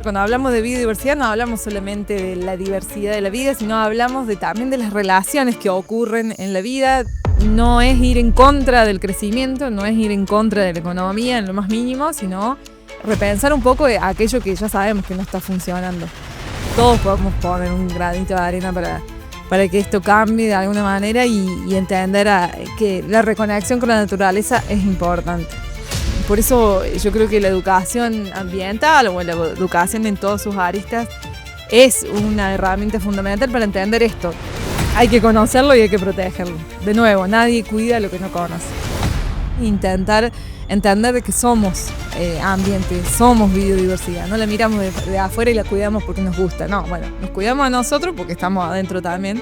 cuando hablamos de biodiversidad no hablamos solamente de la diversidad de la vida, sino hablamos también de las relaciones que ocurren en la vida. No es ir en contra del crecimiento, no es ir en contra de la economía en lo más mínimo, sino repensar un poco de aquello que ya sabemos que no está funcionando. Todos podemos poner un granito de arena para que esto cambie de alguna manera y entender que la reconexión con la naturaleza es importante. Por eso yo creo que la educación ambiental o la educación en todas sus aristas es una herramienta fundamental para entender esto. Hay que conocerlo y hay que protegerlo. De nuevo, nadie cuida lo que no conoce. Intentar entender que somos ambiente, somos biodiversidad. No la miramos de afuera y la cuidamos porque nos gusta. No, bueno, nos cuidamos a nosotros porque estamos adentro también.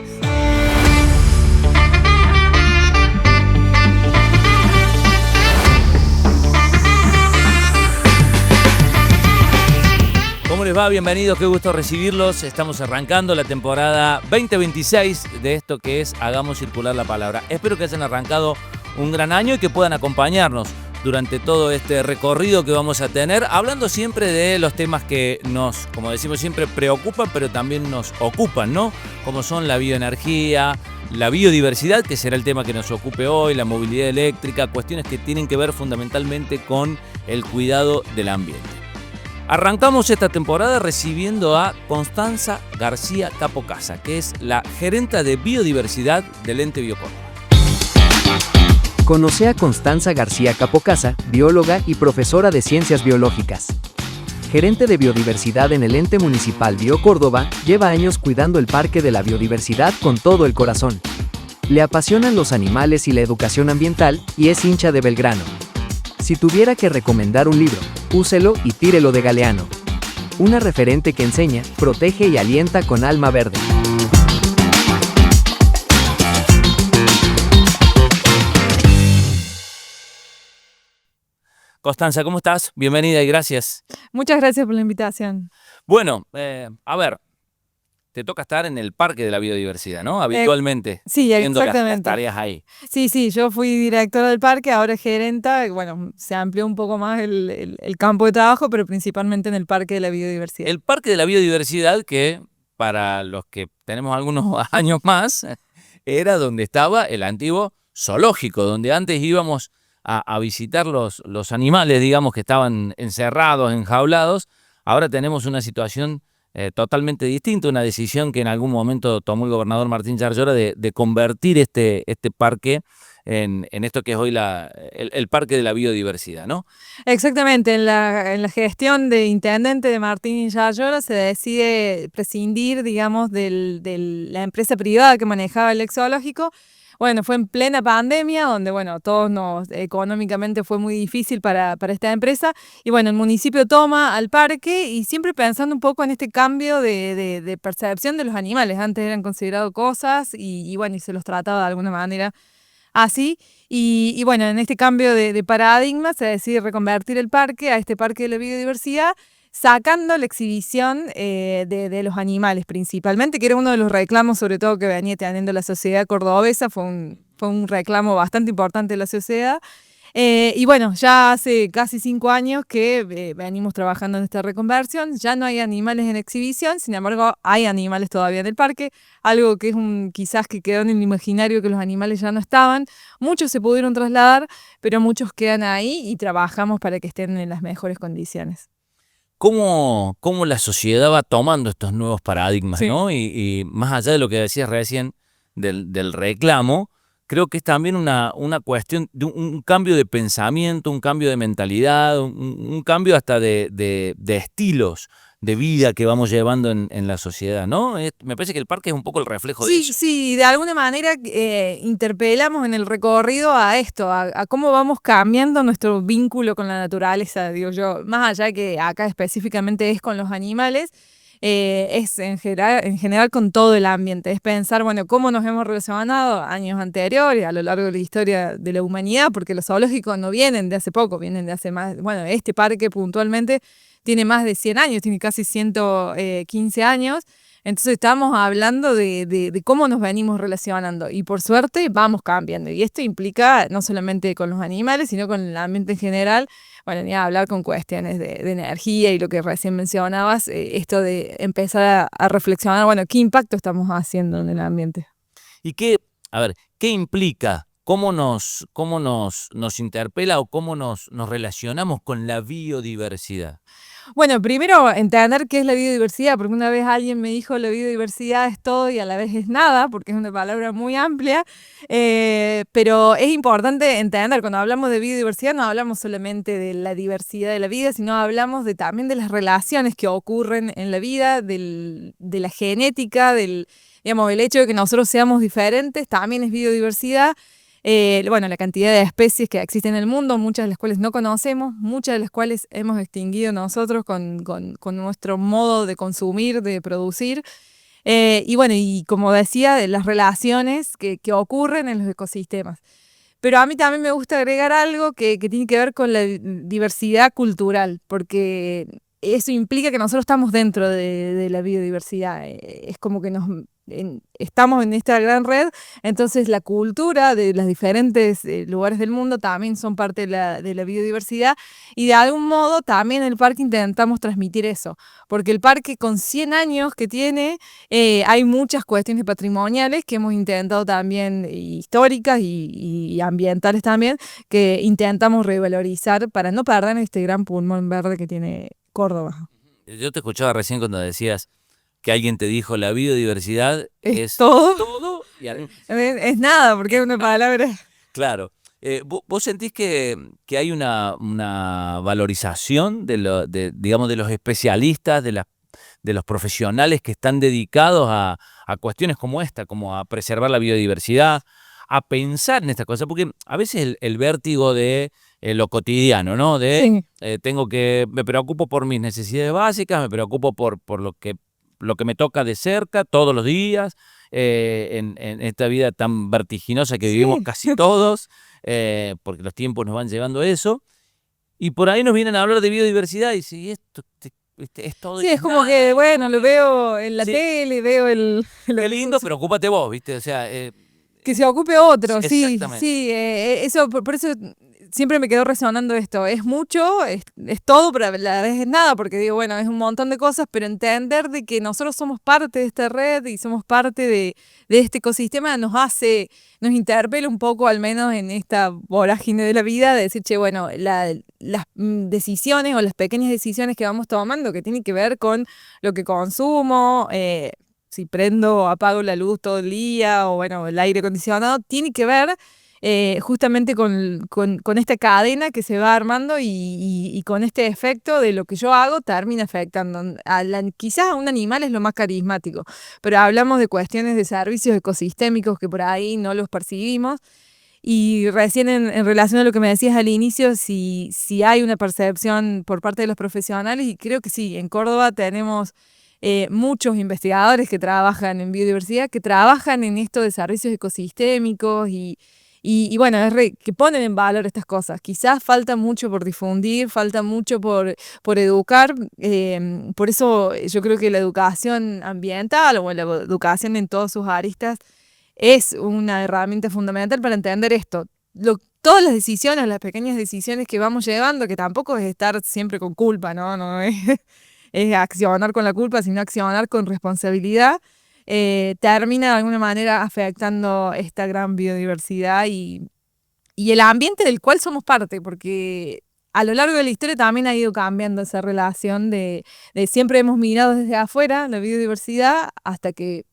¿Cómo les va? Bienvenidos, qué gusto recibirlos. Estamos arrancando la temporada 2026 de esto que es Hagamos Circular la Palabra. Espero que hayan arrancado un gran año y que puedan acompañarnos durante todo este recorrido que vamos a tener, hablando siempre de los temas que nos, como decimos siempre, preocupan, pero también nos ocupan, ¿no? Como son la bioenergía, la biodiversidad, que será el tema que nos ocupe hoy, la movilidad eléctrica, cuestiones que tienen que ver fundamentalmente con el cuidado del ambiente. Arrancamos esta temporada recibiendo a Constanza García Capocasa, que es la gerenta de biodiversidad del ente Biocórdoba. Conoce a Constanza García Capocasa, bióloga y profesora de Ciencias Biológicas. Gerente de biodiversidad en el ente municipal Biocórdoba, lleva años cuidando el Parque de la Biodiversidad con todo el corazón. Le apasionan los animales y la educación ambiental y es hincha de Belgrano. Si tuviera que recomendar un libro, úselo y tírelo de Galeano. Una referente que enseña, protege y alienta con alma verde. Constanza, ¿cómo estás? Bienvenida y gracias. Muchas gracias por la invitación. Bueno, a ver, te toca estar en el Parque de la Biodiversidad, ¿no? Habitualmente. Sí, haciendo exactamente. las tareas ahí. Sí, yo fui directora del parque, ahora gerenta. Bueno, se amplió un poco más el campo de trabajo, pero principalmente en el Parque de la Biodiversidad. El Parque de la Biodiversidad, que para los que tenemos algunos años más, era donde estaba el antiguo zoológico, donde antes íbamos a visitar los animales, digamos, que estaban encerrados, enjaulados. Ahora tenemos una situación totalmente distinta, una decisión que en algún momento tomó el gobernador Martín Yarlora de convertir este parque en esto que es hoy el Parque de la Biodiversidad, ¿no? Exactamente, en la gestión de intendente de Martín Yarlora se decide prescindir, digamos, de la empresa privada que manejaba el zoológico. Bueno, fue en plena pandemia, donde, bueno, económicamente fue muy difícil para esta empresa. Y bueno, el municipio toma al parque y siempre pensando un poco en este cambio de percepción de los animales. Antes eran considerados cosas y bueno, y se los trataba de alguna manera así. Y bueno, en este cambio de paradigma se decide reconvertir el parque a este Parque de la Biodiversidad, sacando la exhibición de los animales principalmente, que era uno de los reclamos sobre todo que venía teniendo la sociedad cordobesa. Fue un reclamo bastante importante de la sociedad. Y bueno, ya hace casi 5 años que venimos trabajando en esta reconversión. Ya no hay animales en exhibición, sin embargo hay animales todavía en el parque, algo que es quizás que quedó en el imaginario, que los animales ya no estaban. Muchos se pudieron trasladar, pero muchos quedan ahí y trabajamos para que estén en las mejores condiciones. ¿Cómo la sociedad va tomando estos nuevos paradigmas, sí, ¿no? Y más allá de lo que decías recién del reclamo, creo que es también una cuestión de un cambio de pensamiento, un cambio de mentalidad, un cambio hasta de estilos de vida que vamos llevando en la sociedad, ¿no? Me parece que el parque es un poco el reflejo de eso. Sí, de alguna manera interpelamos en el recorrido a esto, a cómo vamos cambiando nuestro vínculo con la naturaleza, digo yo, más allá que acá específicamente es con los animales, es en general con todo el ambiente. Es pensar, bueno, cómo nos hemos relacionado años anteriores, a lo largo de la historia de la humanidad, porque los zoológicos no vienen de hace poco, vienen de hace más. Bueno, este parque puntualmente tiene más de 100 años, tiene casi 115 años. Entonces estamos hablando de cómo nos venimos relacionando y por suerte vamos cambiando. Y esto implica no solamente con los animales, sino con el ambiente en general. Bueno, ni a hablar con cuestiones de energía y lo que recién mencionabas, esto de empezar a reflexionar, bueno, ¿qué impacto estamos haciendo en el ambiente? ¿Y qué implica? ¿Cómo nos interpela o cómo nos relacionamos con la biodiversidad? Bueno, primero entender qué es la biodiversidad, porque una vez alguien me dijo la biodiversidad es todo y a la vez es nada, porque es una palabra muy amplia, pero es importante entender, cuando hablamos de biodiversidad no hablamos solamente de la diversidad de la vida, sino hablamos también de las relaciones que ocurren en la vida, de la genética, digamos, el hecho de que nosotros seamos diferentes también es biodiversidad. Bueno, la cantidad de especies que existen en el mundo, muchas de las cuales no conocemos, muchas de las cuales hemos extinguido nosotros con nuestro modo de consumir, de producir. Y bueno, y como decía, de las relaciones que ocurren en los ecosistemas. Pero a mí también me gusta agregar algo que tiene que ver con la diversidad cultural, porque eso implica que nosotros estamos dentro de la biodiversidad. Es como que estamos en esta gran red, entonces la cultura de los diferentes lugares del mundo también son parte de la biodiversidad y de algún modo también en el parque intentamos transmitir eso, porque el parque con 100 años que tiene, hay muchas cuestiones patrimoniales que hemos intentado también, históricas y ambientales también, que intentamos revalorizar para no perder este gran pulmón verde que tiene Córdoba. Yo te escuchaba recién cuando decías que alguien te dijo la biodiversidad Es todo. todo. Es nada, porque es una palabra. Claro. ¿Vos sentís que hay una valorización digamos, de los especialistas, de los profesionales que están dedicados a cuestiones como esta, como a preservar la biodiversidad, a pensar en estas cosas? Porque a veces el vértigo de lo cotidiano, ¿no? Sí. Me preocupo por mis necesidades básicas, me preocupo por lo que me toca de cerca todos los días, en esta vida tan vertiginosa que vivimos casi todos, porque los tiempos nos van llevando a eso, y por ahí nos vienen a hablar de biodiversidad y si esto es todo. Sí, es como que, bueno, lo veo en la Sí. tele, veo Qué lindo, pero ocúpate vos, ¿viste? O sea, que se ocupe otro, sí, exactamente. sí, eso, por eso siempre me quedó resonando esto, es mucho, es todo, pero a la vez es nada, porque digo, bueno, es un montón de cosas, pero entender de que nosotros somos parte de esta red y somos parte de este ecosistema nos interpela un poco, al menos en esta vorágine de la vida, de decir, che, bueno, las decisiones o las pequeñas decisiones que vamos tomando, que tienen que ver con lo que consumo, si prendo o apago la luz todo el día o bueno, el aire acondicionado, tiene que ver justamente con esta cadena que se va armando y con este efecto de lo que yo hago termina afectando. Quizás a un animal es lo más carismático, pero hablamos de cuestiones de servicios ecosistémicos que por ahí no los percibimos. Y recién en relación a lo que me decías al inicio, si hay una percepción por parte de los profesionales, y creo que sí, en Córdoba tenemos muchos investigadores que trabajan en biodiversidad, que trabajan en esto de servicios ecosistémicos y bueno, que ponen en valor estas cosas. Quizás falta mucho por difundir, falta mucho por educar, por eso yo creo que la educación ambiental o la educación en todas sus aristas es una herramienta fundamental para entender esto. Todas las decisiones, las pequeñas decisiones que vamos llevando, que tampoco es estar siempre con culpa, no es accionar con la culpa, sino accionar con responsabilidad, termina de alguna manera afectando esta gran biodiversidad y el ambiente del cual somos parte, porque a lo largo de la historia también ha ido cambiando esa relación de siempre hemos mirado desde afuera la biodiversidad hasta que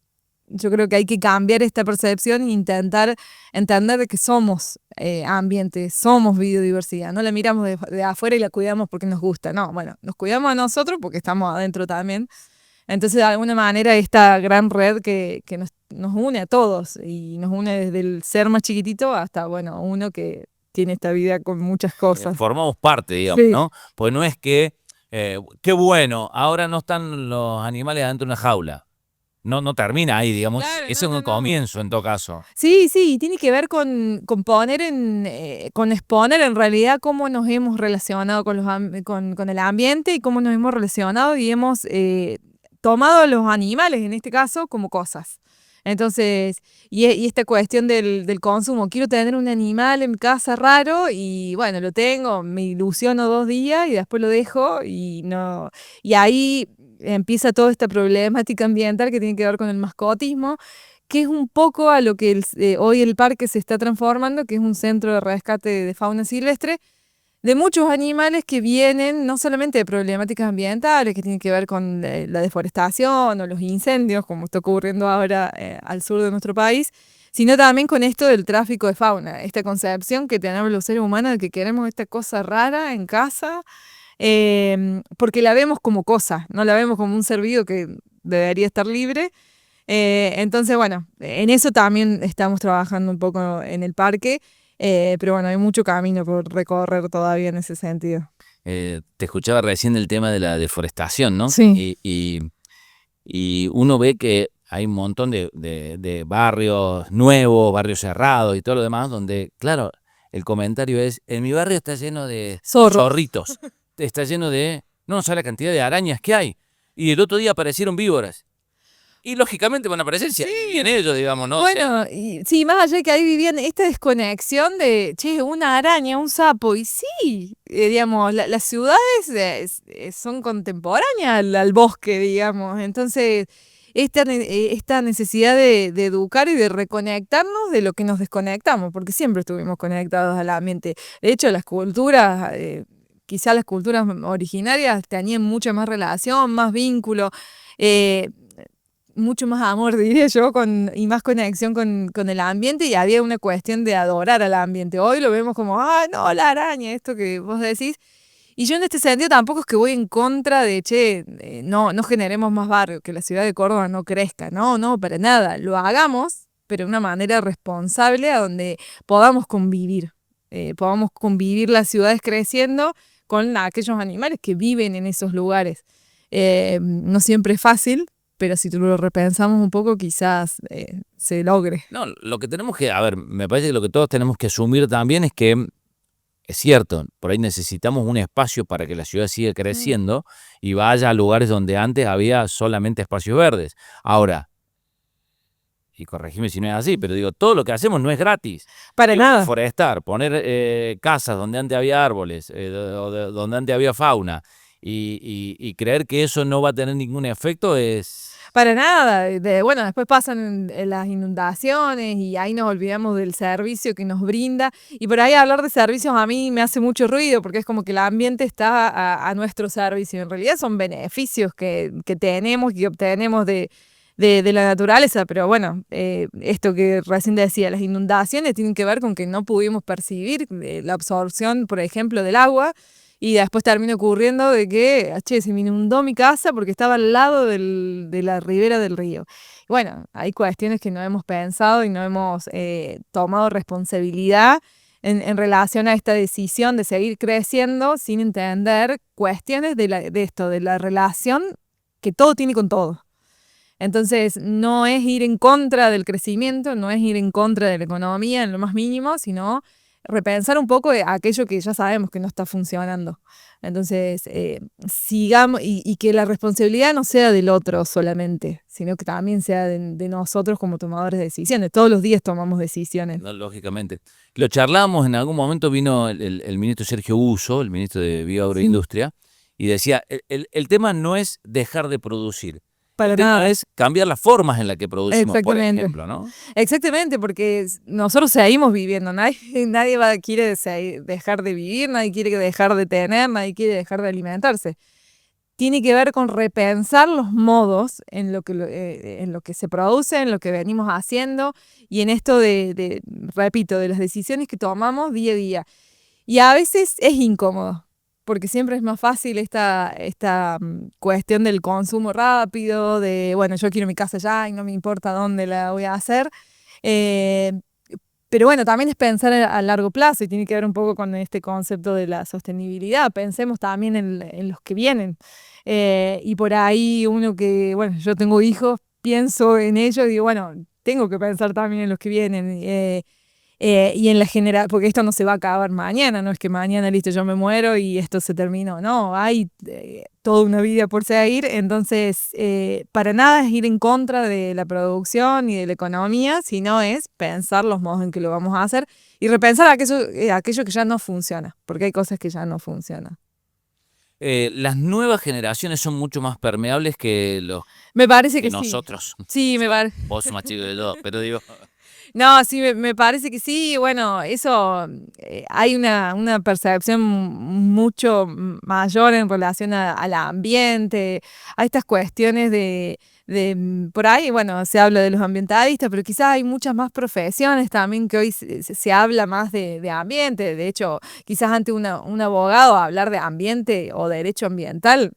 yo creo que hay que cambiar esta percepción e intentar entender que somos ambiente, somos biodiversidad. No la miramos de afuera y la cuidamos porque nos gusta. No, bueno, nos cuidamos a nosotros porque estamos adentro también. Entonces, de alguna manera, esta gran red que nos une a todos y nos une desde el ser más chiquitito hasta, bueno, uno que tiene esta vida con muchas cosas. Formamos parte, digamos, Sí. ¿no? Pues no es que, qué bueno, ahora no están los animales adentro de una jaula. No termina ahí, digamos. Claro, Eso es un comienzo, en todo caso. Sí, sí, tiene que ver con con exponer en realidad cómo nos hemos relacionado con el ambiente y cómo nos hemos relacionado y hemos tomado a los animales, en este caso, como cosas. Entonces, y esta cuestión del consumo, quiero tener un animal en mi casa raro y bueno, lo tengo, me ilusiono 2 días y después lo dejo y no. Y ahí empieza toda esta problemática ambiental que tiene que ver con el mascotismo, que es un poco a lo que hoy el parque se está transformando, que es un centro de rescate de fauna silvestre, de muchos animales que vienen no solamente de problemáticas ambientales que tienen que ver con la deforestación o los incendios, como está ocurriendo ahora al sur de nuestro país, sino también con esto del tráfico de fauna, esta concepción que tenemos los seres humanos de que queremos esta cosa rara en casa, porque la vemos como cosa, no la vemos como un ser vivo que debería estar libre. Entonces, bueno, en eso también estamos trabajando un poco en el parque. Pero bueno, hay mucho camino por recorrer todavía en ese sentido. Te escuchaba recién el tema de la deforestación, ¿no? Sí. Y uno ve que hay un montón de barrios nuevos, barrios cerrados y todo lo demás, donde, claro, el comentario es, en mi barrio está lleno de zorritos, está lleno de, no sabes la cantidad de arañas que hay. Y el otro día aparecieron víboras. Y lógicamente van a aparecer si viven ellos, digamos, ¿no? Bueno, sí, más allá de que ahí vivían esta desconexión de, che, una araña, un sapo, y sí, digamos, las ciudades son contemporáneas al bosque, digamos, entonces esta necesidad de educar y de reconectarnos de lo que nos desconectamos, porque siempre estuvimos conectados al ambiente. De hecho, las culturas, quizás las culturas originarias tenían mucha más relación, más vínculo, mucho más amor, diría yo, y más conexión con el ambiente, y había una cuestión de adorar al ambiente. Hoy lo vemos como, no, la araña, esto que vos decís. Y yo en este sentido tampoco es que voy en contra de, che, no generemos más barrio, que la ciudad de Córdoba no crezca. No, para nada. Lo hagamos, pero de una manera responsable a donde podamos convivir las ciudades creciendo con aquellos animales que viven en esos lugares. No siempre es fácil, pero si lo repensamos un poco, quizás se logre. No, lo que tenemos que, a ver, me parece que lo que todos tenemos que asumir también es que, es cierto, por ahí necesitamos un espacio para que la ciudad siga creciendo y vaya a lugares donde antes había solamente espacios verdes. Ahora, y corregime si no es así, pero digo, todo lo que hacemos no es gratis. Para nada. Forestar, poner casas donde antes había árboles, donde antes había fauna, y creer que eso no va a tener ningún efecto es... Para nada. Bueno, después pasan las inundaciones y ahí nos olvidamos del servicio que nos brinda. Y por ahí hablar de servicios a mí me hace mucho ruido porque es como que el ambiente está a nuestro servicio. En realidad son beneficios que tenemos y que obtenemos de la naturaleza, pero bueno, esto que recién decía, las inundaciones tienen que ver con que no pudimos percibir la absorción, por ejemplo, del agua. Y después termina ocurriendo de que, se me inundó mi casa porque estaba al lado de la ribera del río. Bueno, hay cuestiones que no hemos pensado y no hemos tomado responsabilidad en relación a esta decisión de seguir creciendo sin entender cuestiones de esto, de la relación que todo tiene con todo. Entonces, no es ir en contra del crecimiento, no es ir en contra de la economía en lo más mínimo, sino repensar un poco aquello que ya sabemos que no está funcionando. Entonces, sigamos y que la responsabilidad no sea del otro solamente, sino que también sea de nosotros como tomadores de decisiones. Todos los días tomamos decisiones. No, lógicamente. Lo charlamos, en algún momento vino el ministro Sergio Uso, el ministro de Bioagroindustria, y decía, el tema no es dejar de producir. Para el tema nada. es cambiar las formas en las que producimos, por ejemplo, ¿no? Exactamente, porque nosotros seguimos viviendo, nadie quiere dejar de vivir, nadie quiere dejar de tener, nadie quiere dejar de alimentarse. Tiene que ver con repensar los modos en lo que se produce, en lo que venimos haciendo y en esto repito, de las decisiones que tomamos día a día. Y a veces es incómodo, porque siempre es más fácil esta cuestión del consumo rápido, de, bueno, yo quiero mi casa ya y no me importa dónde la voy a hacer. Pero bueno, también es pensar a largo plazo y tiene que ver un poco con este concepto de la sostenibilidad. Pensemos también en los que vienen. Y por ahí uno que, bueno, yo tengo hijos, pienso en ellos y digo, bueno, tengo que pensar también en los que vienen. Y en la general, porque esto no se va a acabar mañana, no es que mañana, listo, yo me muero y esto se terminó. No, hay toda una vida por seguir, entonces para nada es ir en contra de la producción y de la economía, sino es pensar los modos en que lo vamos a hacer y repensar aquello que ya no funciona, porque hay cosas que ya no funcionan. Las nuevas generaciones son mucho más permeables que los Me parece que que sí. nosotros. Sí, me parece. Vos sos más chico de todo, pero digo, No, sí, me parece que sí. Bueno, eso, hay una percepción mucho mayor en relación al ambiente, a estas cuestiones por ahí, bueno, se habla de los ambientalistas, pero quizás hay muchas más profesiones también que hoy se habla más de ambiente. De hecho, quizás ante un abogado hablar de ambiente o derecho ambiental.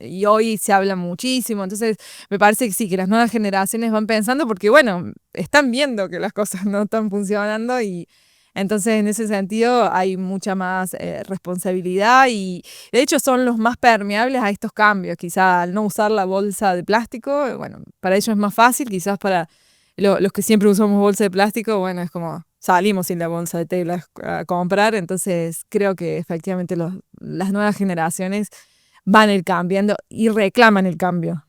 Y hoy se habla muchísimo, entonces me parece que sí, que las nuevas generaciones van pensando porque, bueno, están viendo que las cosas no están funcionando y entonces en ese sentido hay mucha más responsabilidad y de hecho son los más permeables a estos cambios. Quizá al no usar la bolsa de plástico, bueno, para ellos es más fácil, quizás para los que siempre usamos bolsa de plástico, bueno, es como salimos sin la bolsa de tela a comprar, entonces creo que efectivamente las nuevas generaciones van a ir cambiando y reclaman el cambio.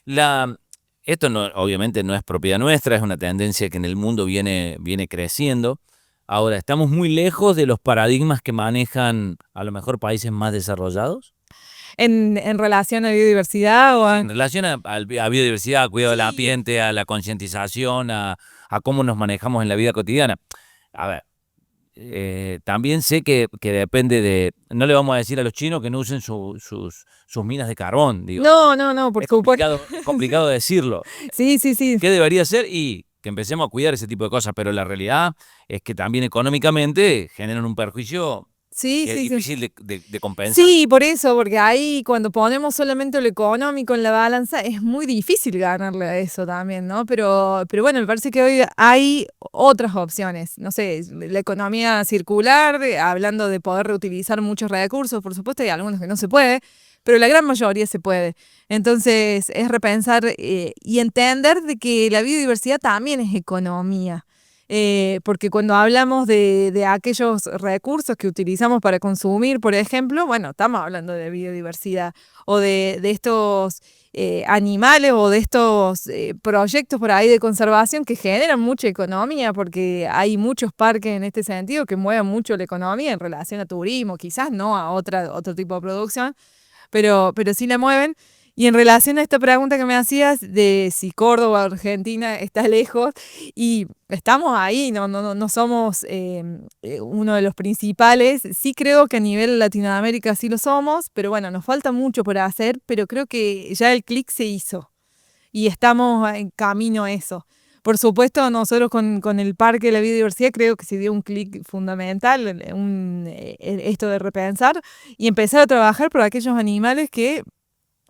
Esto no, obviamente no es propiedad nuestra, es una tendencia que en el mundo viene creciendo. Ahora, ¿estamos muy lejos de los paradigmas que manejan a lo mejor países más desarrollados? En relación a biodiversidad o En relación a biodiversidad, a cuidado del Sí. ambiente, a la concientización, a cómo nos manejamos en la vida cotidiana. A ver, también sé que depende de... No le vamos a decir a los chinos que no usen sus minas de carbón, digo. No, por Es supuesto. complicado decirlo. Sí. ¿Qué debería ser? Y que empecemos a cuidar ese tipo de cosas, pero la realidad es que también económicamente generan un perjuicio Sí, que es sí. difícil de compensar. Sí, por eso, porque ahí cuando ponemos solamente lo económico en la balanza es muy difícil ganarle a eso también, ¿no? Pero bueno, me parece que hoy hay otras opciones. No sé, la economía circular, hablando de poder reutilizar muchos recursos, por supuesto hay algunos que no se puede, pero la gran mayoría se puede. Entonces es repensar y entender de que la biodiversidad también es economía. Porque cuando hablamos de aquellos recursos que utilizamos para consumir, por ejemplo, bueno, estamos hablando de biodiversidad o de estos animales o de estos proyectos por ahí de conservación que generan mucha economía, porque hay muchos parques en este sentido que mueven mucho la economía en relación a turismo, quizás no a otro tipo de producción, pero sí la mueven. Y en relación a esta pregunta que me hacías de si Córdoba o Argentina está lejos, y estamos ahí, no somos uno de los principales. Sí creo que a nivel Latinoamérica sí lo somos, pero bueno, nos falta mucho por hacer, pero creo que ya el clic se hizo y estamos en camino a eso. Por supuesto, nosotros con el Parque de la Biodiversidad creo que se dio un clic fundamental, esto de repensar y empezar a trabajar por aquellos animales que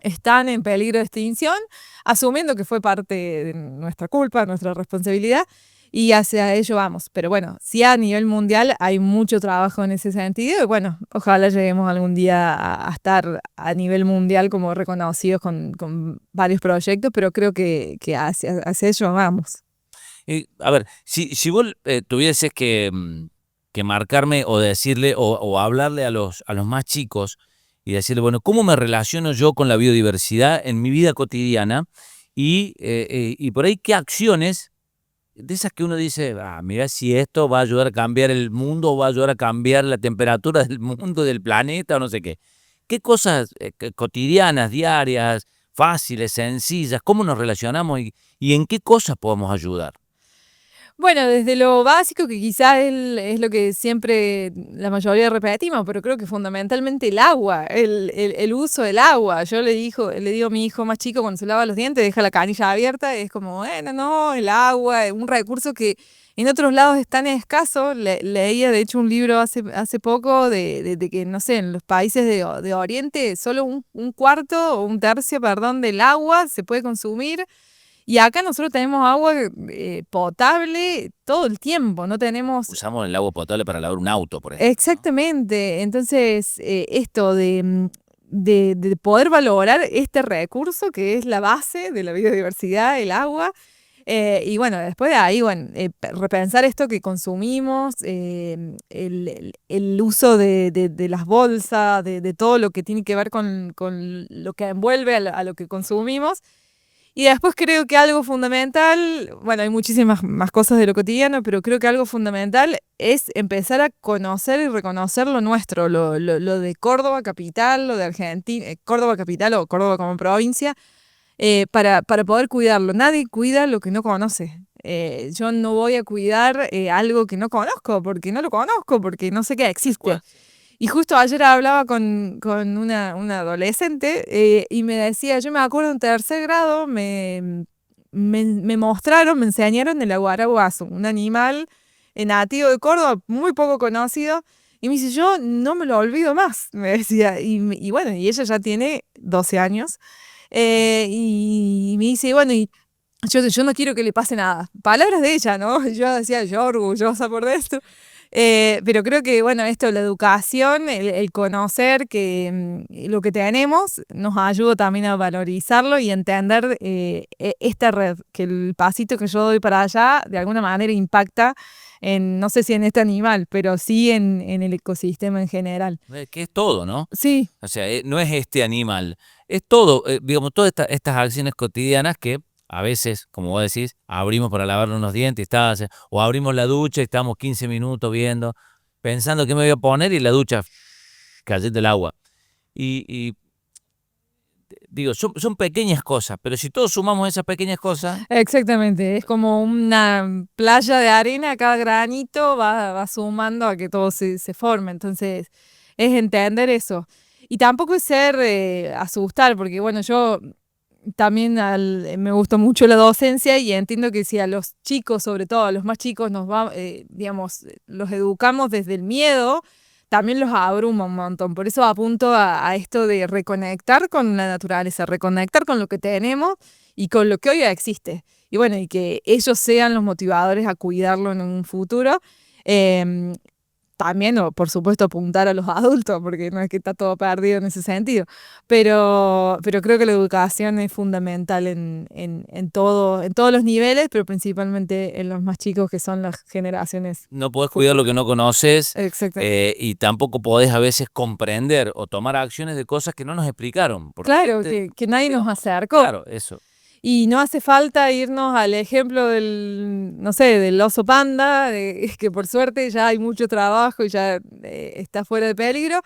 están en peligro de extinción, asumiendo que fue parte de nuestra culpa, nuestra responsabilidad, y hacia ello vamos. Pero bueno, sí a nivel mundial hay mucho trabajo en ese sentido, y bueno, ojalá lleguemos algún día a estar a nivel mundial como reconocidos con varios proyectos, pero creo que hacia ello vamos. A ver, si vos tuvieses que marcarme o decirle o hablarle a los más chicos y decirle, bueno, ¿cómo me relaciono yo con la biodiversidad en mi vida cotidiana? Y por ahí, ¿qué acciones de esas que uno dice, mira si esto va a ayudar a cambiar el mundo o va a ayudar a cambiar la temperatura del mundo, del planeta o no sé qué? ¿Qué cosas cotidianas, diarias, fáciles, sencillas, cómo nos relacionamos y en qué cosas podemos ayudar? Bueno, desde lo básico, que quizás es lo que siempre la mayoría repetimos, pero creo que fundamentalmente el agua, el uso del agua. Yo le digo a mi hijo más chico cuando se lava los dientes, deja la canilla abierta, es como, bueno, no, el agua es un recurso que en otros lados es tan escaso. Leía, de hecho, un libro hace poco de que, no sé, en los países de Oriente solo un cuarto o un tercio, perdón, del agua se puede consumir. Y acá nosotros tenemos agua potable todo el tiempo, no tenemos... Usamos el agua potable para lavar un auto, por ejemplo. Exactamente, entonces esto de poder valorar este recurso que es la base de la biodiversidad, el agua, Y bueno, después de ahí, bueno, repensar esto que consumimos, el uso de las bolsas, de todo lo que tiene que ver con lo que envuelve a lo que consumimos. Y después creo que algo fundamental, bueno, hay muchísimas más cosas de lo cotidiano, pero creo que algo fundamental es empezar a conocer y reconocer lo nuestro, lo de Córdoba capital, lo de Argentina, Córdoba capital o Córdoba como provincia, para poder cuidarlo. Nadie cuida lo que no conoce. Yo no voy a cuidar algo que no conozco, porque no lo conozco, porque no sé que existe. Y justo ayer hablaba con una adolescente y me decía, yo me acuerdo en tercer grado, me mostraron, me enseñaron el aguaraguazo, un animal nativo de Córdoba, muy poco conocido. Y me dice, yo no me lo olvido más, me decía. Y bueno, y ella ya tiene 12 años. Y me dice, bueno, y yo no quiero que le pase nada. Palabras de ella, ¿no? Yo decía, yo orgullosa por esto. Pero creo que, bueno, esto, la educación, el conocer que lo que tenemos nos ayuda también a valorizarlo y entender esta red, que el pasito que yo doy para allá de alguna manera impacta en, no sé si en este animal, pero sí en el ecosistema en general. Que es todo, ¿no? Sí. O sea, no es este animal, es todo, digamos, todas estas acciones cotidianas que a veces, como vos decís, abrimos para lavarnos los dientes o abrimos la ducha y estamos 15 minutos viendo, pensando qué me voy a poner y la ducha cayendo el agua. Y digo, son pequeñas cosas, pero si todos sumamos esas pequeñas cosas... Exactamente, es como una playa de arena, cada granito va sumando a que todo se forme, entonces es entender eso. Y tampoco es ser asustar, porque bueno, yo también me gusta mucho la docencia y entiendo que si a los chicos, sobre todo a los más chicos, digamos, los educamos desde el miedo, también los abruma un montón. Por eso apunto a esto de reconectar con la naturaleza, reconectar con lo que tenemos y con lo que hoy existe. Y bueno, y que ellos sean los motivadores a cuidarlo en un futuro. También, o por supuesto, apuntar a los adultos, porque no es que está todo perdido en ese sentido. Pero creo que la educación es fundamental en todos los niveles, pero principalmente en los más chicos, que son las generaciones. No podés cuidar lo que no conoces. Exacto. Y tampoco podés a veces comprender o tomar acciones de cosas que no nos explicaron. Claro, que nadie nos acercó. Claro, eso. Y no hace falta irnos al ejemplo no sé, del oso panda, que por suerte ya hay mucho trabajo y ya está fuera de peligro,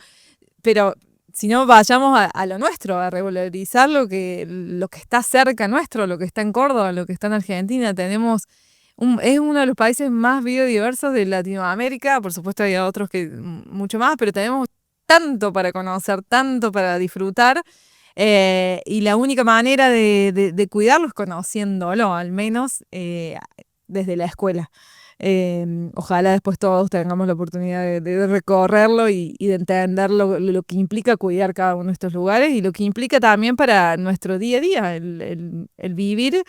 pero si no, vayamos a lo nuestro, a regularizar lo que está cerca nuestro, lo que está en Córdoba, lo que está en Argentina. Es uno de los países más biodiversos de Latinoamérica, por supuesto hay otros que mucho más, pero tenemos tanto para conocer, tanto para disfrutar. Y la única manera de cuidarlo es conociéndolo, al menos desde la escuela. Ojalá después todos tengamos la oportunidad de recorrerlo y de entender lo que implica cuidar cada uno de estos lugares y lo que implica también para nuestro día a día, el vivir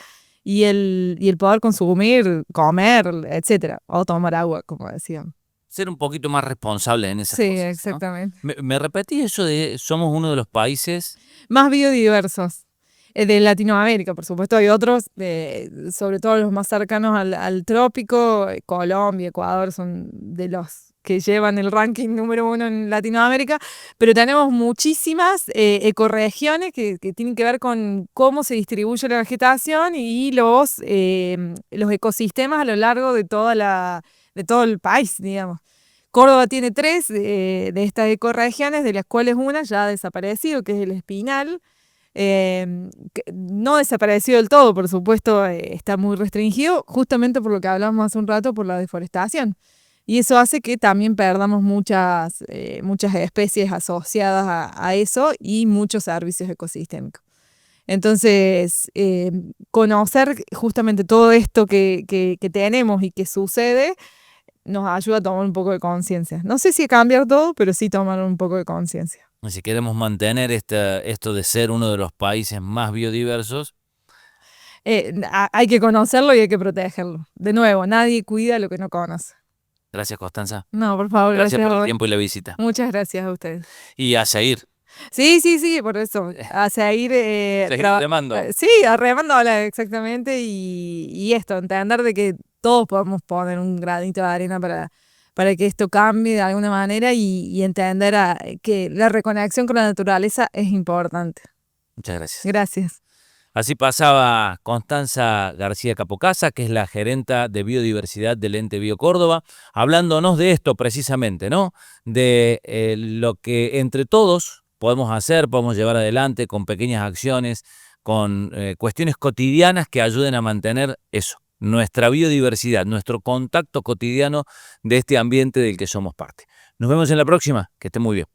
y el poder consumir, comer, etcétera, o tomar agua, como decían. Ser un poquito más responsable en esas Sí, cosas, ¿no? exactamente. ¿Me repetí eso de somos uno de los países? Más biodiversos de Latinoamérica, por supuesto hay otros, sobre todo los más cercanos al trópico, Colombia, Ecuador son de los que llevan el ranking número 1 en Latinoamérica, pero tenemos muchísimas ecorregiones que tienen que ver con cómo se distribuye la vegetación y los ecosistemas a lo largo de todo el país, digamos. Córdoba tiene 3 de estas ecorregiones, de las cuales una ya ha desaparecido, que es el Espinal. No desaparecido del todo, por supuesto, está muy restringido, justamente por lo que hablábamos hace un rato, por la deforestación. Y eso hace que también perdamos muchas especies asociadas a eso y muchos servicios ecosistémicos. Entonces, conocer justamente todo esto que tenemos y que sucede nos ayuda a tomar un poco de conciencia. No sé si cambiar todo, pero sí tomar un poco de conciencia. Si queremos mantener esto de ser uno de los países más biodiversos, hay que conocerlo y hay que protegerlo. De nuevo, nadie cuida lo que no conoce. Gracias, Constanza. No, por favor, Gracias por el Roy. tiempo y la visita. Muchas gracias a ustedes. Y a seguir. Sí, por eso. A seguir, Seguir remando. Sí, remándola, exactamente. Y esto, entender de que todos podemos poner un granito de arena para que esto cambie de alguna manera y entender que la reconexión con la naturaleza es importante. Muchas gracias. Gracias. Así pasaba Constanza García Capocasa, que es la gerenta de biodiversidad del Ente Bio Córdoba, hablándonos de esto precisamente, ¿no? De lo que entre todos podemos hacer, podemos llevar adelante con pequeñas acciones, con cuestiones cotidianas que ayuden a mantener eso, nuestra biodiversidad, nuestro contacto cotidiano de este ambiente del que somos parte. Nos vemos en la próxima, que esté muy bien.